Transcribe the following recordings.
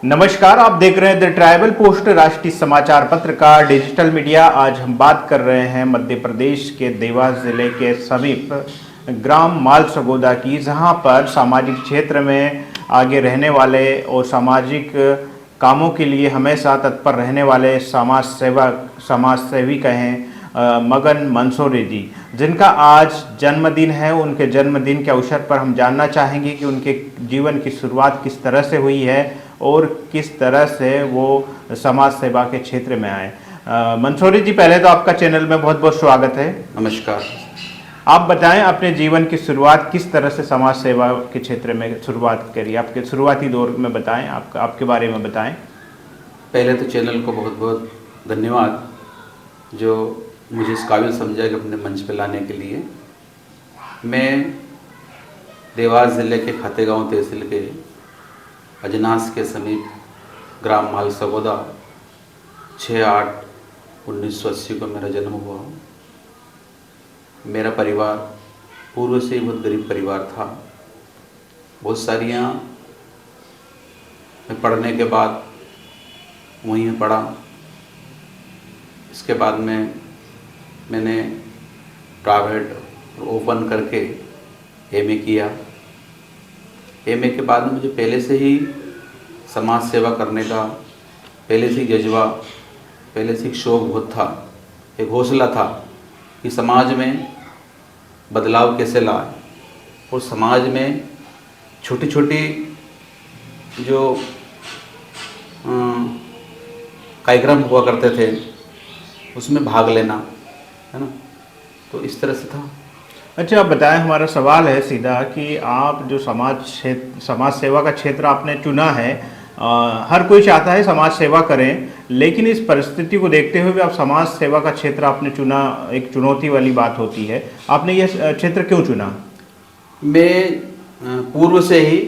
नमस्कार, आप देख रहे हैं द ट्राइबल पोस्ट राष्ट्रीय समाचार पत्र का डिजिटल मीडिया। आज हम बात कर रहे हैं मध्य प्रदेश के देवास जिले के समीप ग्राम मालसगोदा की, जहां पर सामाजिक क्षेत्र में आगे रहने वाले और सामाजिक कामों के लिए हमेशा तत्पर रहने वाले समाजसेवी कहें मगन मंसूरी जी, जिनका आज जन्मदिन है। उनके जन्मदिन के अवसर पर हम जानना चाहेंगे कि उनके जीवन की शुरुआत किस तरह से हुई है और किस तरह से वो समाज सेवा के क्षेत्र में आए। मंसूरी जी, पहले तो आपका चैनल में बहुत बहुत स्वागत है। नमस्कार। आप बताएं अपने जीवन की शुरुआत किस तरह से समाज सेवा के क्षेत्र में शुरुआत करी, आपके शुरुआती दौर में बताएं, आपके बारे में बताएं। पहले तो चैनल को बहुत बहुत धन्यवाद जो मुझे इस काबिल समझा कि अपने मंच पर लाने के लिए। मैं देवास ज़िले के खातेगांव तहसील के अजनास के समीप ग्राम मालसगोदा 6/8/1980 को मेरा जन्म हुआ। मेरा परिवार पूर्व से ही बहुत गरीब परिवार था। बहुत सारियाँ मैं पढ़ने के बाद वहीं पढ़ा। इसके बाद में मैंने प्राइवेट ओपन करके एमए किया। एमए के बाद में मुझे पहले से ही समाज सेवा करने का पहले से ही जज्बा, पहले से ही शौक़ बहुत था, एक हौसला था कि समाज में बदलाव कैसे लाए और समाज में छोटी छोटी जो कार्यक्रम हुआ करते थे उसमें भाग लेना, है ना। तो इस तरह से था। अच्छा, आप बताएं, हमारा सवाल है सीधा कि आप जो समाज सेवा का क्षेत्र आपने चुना है, हर कोई चाहता है समाज सेवा करें, लेकिन इस परिस्थिति को देखते हुए भी आप समाज सेवा का क्षेत्र आपने चुना, एक चुनौती वाली बात होती है। आपने यह क्षेत्र क्यों चुना? मैं पूर्व से ही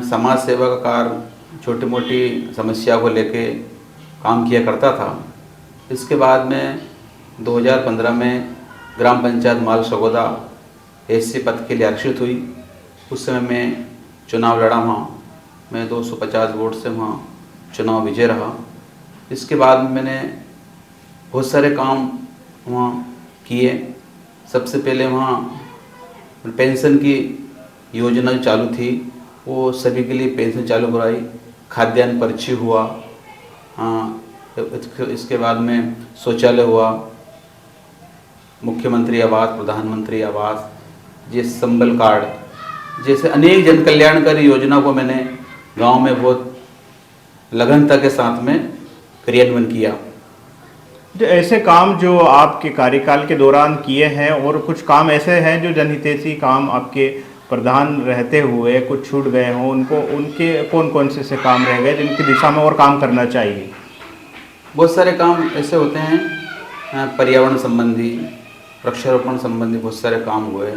समाज सेवा का कार्य, छोटी मोटी समस्या को लेके काम किया करता था। इसके बाद में 2015 में ग्राम पंचायत मालसगोदा एससी पद के लिए आरक्षित हुई। उस समय मैं चुनाव लड़ा, वहाँ मैं 250 वोट से वहाँ चुनाव विजय रहा। इसके बाद मैंने बहुत सारे काम वहाँ किए। सबसे पहले वहाँ पेंशन की योजना जो चालू थी वो सभी के लिए पेंशन चालू कराई। खाद्यान्न पर्ची हुआ, इसके बाद में शौचालय हुआ, मुख्यमंत्री आवास, प्रधानमंत्री आवास, ये संबल कार्ड जैसे अनेक जन कल्याणकारी योजना को मैंने गांव में बहुत लगनता के साथ में क्रियान्वयन किया। जो ऐसे काम जो आपके कार्यकाल के दौरान किए हैं और कुछ काम ऐसे हैं जो जनहितैषी काम आपके प्रधान रहते हुए कुछ छूट गए हों, उनके कौन कौन से काम रह गए जिनकी दिशा में और काम करना चाहिए? बहुत सारे काम ऐसे होते हैं, पर्यावरण संबंधी, वृक्षारोपण संबंधी बहुत सारे काम हुए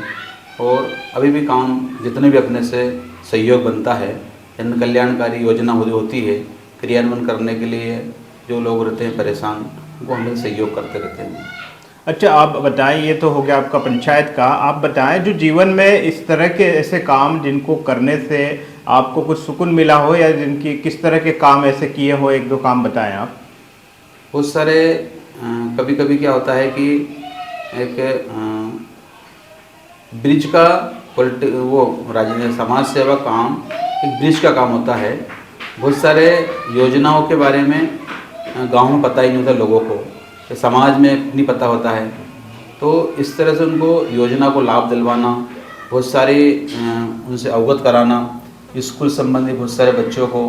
और अभी भी काम जितने भी अपने से सहयोग बनता है, जन कल्याणकारी योजना होती है, क्रियान्वयन करने के लिए जो लोग रहते हैं परेशान, वो हमें सहयोग करते रहते हैं। अच्छा, आप बताएं, ये तो हो गया आपका पंचायत का। आप बताएं जो जीवन में इस तरह के ऐसे काम जिनको करने से आपको कुछ सुकून मिला हो, या जिनकी किस तरह के काम ऐसे किए हो, एक दो काम बताएं आप। बहुत सारे कभी कभी क्या होता है कि एक ब्रिज का समाज सेवा काम एक ब्रिज का काम होता है। बहुत सारे योजनाओं के बारे में गांव में पता ही नहीं होता लोगों को, कि समाज में नहीं पता होता है। तो इस तरह से उनको योजना को लाभ दिलवाना, बहुत सारी उनसे अवगत कराना, स्कूल संबंधी बहुत सारे बच्चों को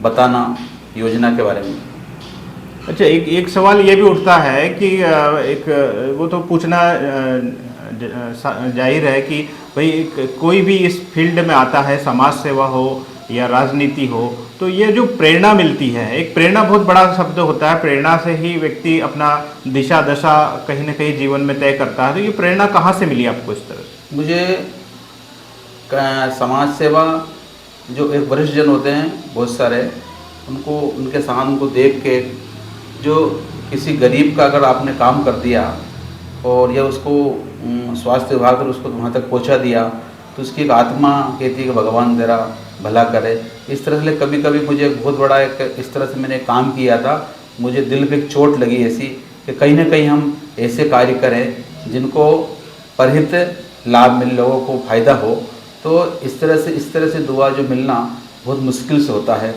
बताना योजना के बारे में। अच्छा, एक सवाल ये भी उठता है कि वो तो पूछना जाहिर है कि भाई कोई भी इस फील्ड में आता है, समाज सेवा हो या राजनीति हो, तो ये जो प्रेरणा मिलती है, एक प्रेरणा बहुत बड़ा शब्द होता है, प्रेरणा से ही व्यक्ति अपना दिशा दशा कहीं ना कहीं जीवन में तय करता है। तो ये प्रेरणा कहाँ से मिली आपको इस तरह? मुझे समाज सेवा जो एक वरिष्ठ जन होते हैं बहुत सारे, उनके साथ उनको देख के, जो किसी गरीब का अगर आपने काम कर दिया और या उसको स्वास्थ्य विभाग ने उसको वहाँ तक पहुँचा दिया, तो उसकी एक आत्मा कहती है कि भगवान तेरा भला करे। इस तरह से कभी कभी मुझे बहुत बड़ा एक इस तरह से मैंने काम किया था, मुझे दिल पे एक चोट लगी ऐसी कि कहीं ना कहीं हम ऐसे कार्य करें जिनको परहित लाभ मिले, लोगों को फ़ायदा हो। तो इस तरह से दुआ जो मिलना बहुत मुश्किल से होता है।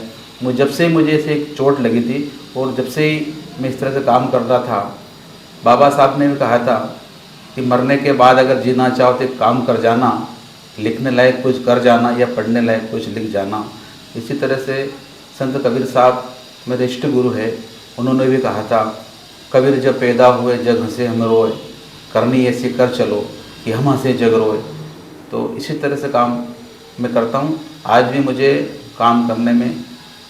जब से मुझे ऐसे एक चोट लगी थी और जब से ही मैं इस तरह से काम कर रहा था, बाबा साहब ने भी कहा था कि मरने के बाद अगर जीना चाहो तो एक काम कर जाना, लिखने लायक कुछ कर जाना या पढ़ने लायक कुछ लिख जाना। इसी तरह से संत कबीर साहब मेरे इष्ट गुरु है, उन्होंने भी कहा था, कबीर जब पैदा हुए जग हंसे हम रोए, करनी ऐसी कर चलो कि हम हंसे जग रोए। तो इसी तरह से काम मैं करता हूँ। आज भी मुझे काम करने में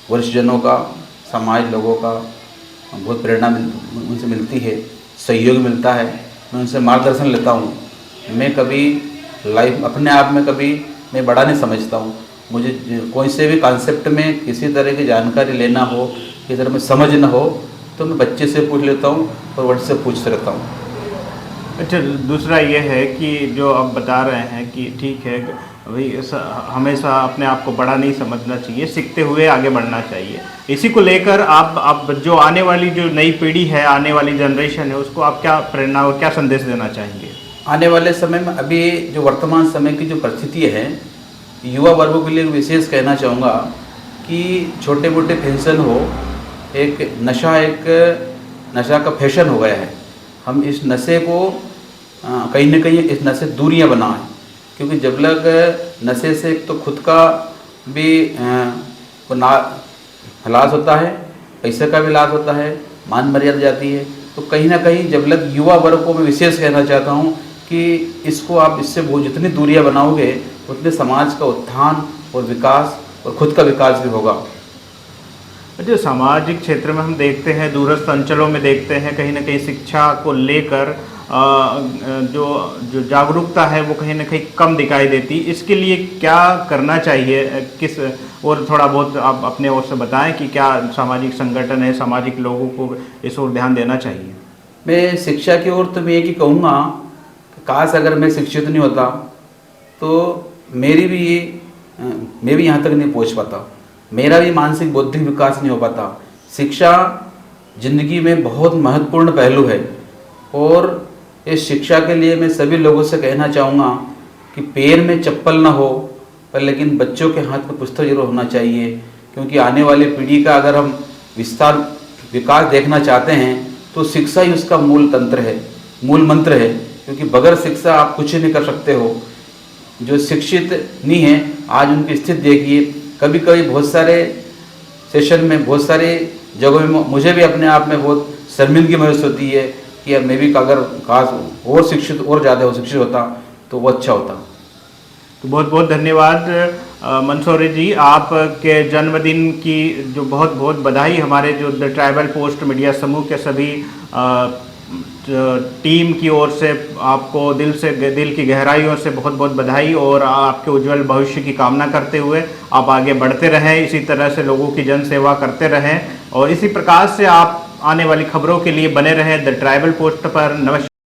वरिष्ठजनों का, समाज लोगों का बहुत प्रेरणा उनसे मिलती है, सहयोग मिलता है, मैं उनसे मार्गदर्शन लेता हूँ। मैं कभी लाइफ अपने आप में कभी मैं बड़ा नहीं समझता हूँ। मुझे कोई से भी कॉन्सेप्ट में किसी तरह की जानकारी लेना हो, किसी तरह में समझ न हो, तो मैं बच्चे से पूछ लेता हूँ और बड़े से पूछते रहता हूँ। अच्छा, दूसरा ये है कि जो आप बता रहे हैं कि ठीक है भाई, हमेशा अपने आप को बड़ा नहीं समझना चाहिए, सीखते हुए आगे बढ़ना चाहिए। इसी को लेकर आप जो आने वाली जो नई पीढ़ी है, आने वाली जनरेशन है, उसको आप क्या प्रेरणा और क्या संदेश देना चाहेंगे? आने वाले समय में अभी जो वर्तमान समय की जो परिस्थिति है, युवा वर्गों के लिए विशेष कहना चाहूँगा कि छोटे मोटे फैशन हो, एक नशा का फैशन हो गया है। हम इस नशे को कहीं ना कहीं इस नशे से दूरियां बनाएं, क्योंकि जब लग नशे से एक तो खुद का भी लाश होता है, पैसे का भी लाश होता है, मान मर्यादा जाती है। तो कहीं ना कहीं जब लग युवा वर्ग को मैं विशेष कहना चाहता हूँ कि इसको आप इससे वो जितनी दूरियां बनाओगे उतने समाज का उत्थान और विकास और खुद का विकास भी होगा। जो सामाजिक क्षेत्र में हम देखते हैं, दूरस्थ अंचलों में देखते हैं, कहीं ना कहीं शिक्षा को लेकर जो जागरूकता है वो कहीं ना कहीं कम दिखाई देती। इसके लिए क्या करना चाहिए, किस और थोड़ा बहुत आप अपने ओर से बताएं कि क्या सामाजिक संगठन है, सामाजिक लोगों को इस ओर ध्यान देना चाहिए? मैं शिक्षा की ओर तो मैं एक ही कहूँगा, काश अगर मैं शिक्षित नहीं होता तो मैं भी यहाँ तक नहीं पहुँच पाता, मेरा भी मानसिक बौद्धिक विकास नहीं हो पाता। शिक्षा जिंदगी में बहुत महत्वपूर्ण पहलू है और इस शिक्षा के लिए मैं सभी लोगों से कहना चाहूँगा कि पैर में चप्पल ना हो पर लेकिन बच्चों के हाथ में पुस्तक जरूर होना चाहिए, क्योंकि आने वाली पीढ़ी का अगर हम विकास देखना चाहते हैं तो शिक्षा ही उसका मूल मंत्र है, क्योंकि बगैर शिक्षा आप कुछ नहीं कर सकते हो। जो शिक्षित नहीं है आज उनकी स्थिति देखिए। कभी कभी बहुत सारे सेशन में, बहुत सारे जगहों में मुझे भी अपने आप में बहुत शर्मिंदगी महसूस होती है कि यार मैं भी अगर खास और शिक्षित और ज़्यादा शिक्षित होता तो वो अच्छा होता। तो बहुत बहुत धन्यवाद मंसूरी जी, आपके जन्मदिन की जो बहुत बहुत बधाई। हमारे जो द ट्राइबल पोस्ट मीडिया समूह के सभी टीम की ओर से आपको दिल की गहराइयों से बहुत बहुत बधाई और आपके उज्जवल भविष्य की कामना करते हुए आप आगे बढ़ते रहें, इसी तरह से लोगों की जन सेवा करते रहें और इसी प्रकार से आप आने वाली खबरों के लिए बने रहें द ट्राइबल पोस्ट पर। नमस्कार।